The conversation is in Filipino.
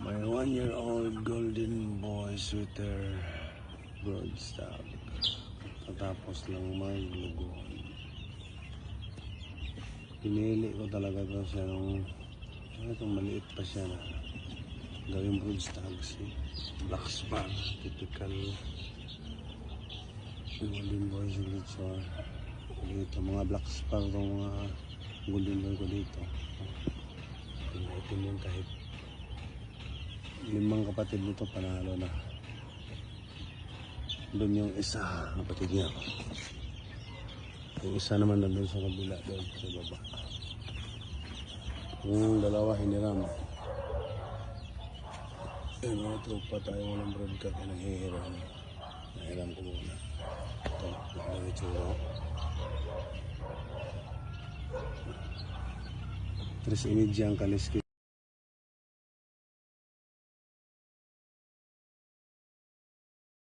My 1-year-old golden boy sweater broodstock. Tatapos lang maglugon. Pinili ko talaga ito siya nung maliit pa siya na gawing broodstock. Black spot, typical golden boy signature. Dito mga black spot itong mga golden boy ko dito. Pinaitin yung kahit 5 kapatid nito panalo na. Doon yung isa kapatid niya. Yung isa naman nandun sa kabila doon sa baba. Yung dalawa hiniram. Eh mga tropa tayo walang broadcast na nanghihiram. Nahiram ko muna. Ito, mga itsura. 3 image ang kaliski.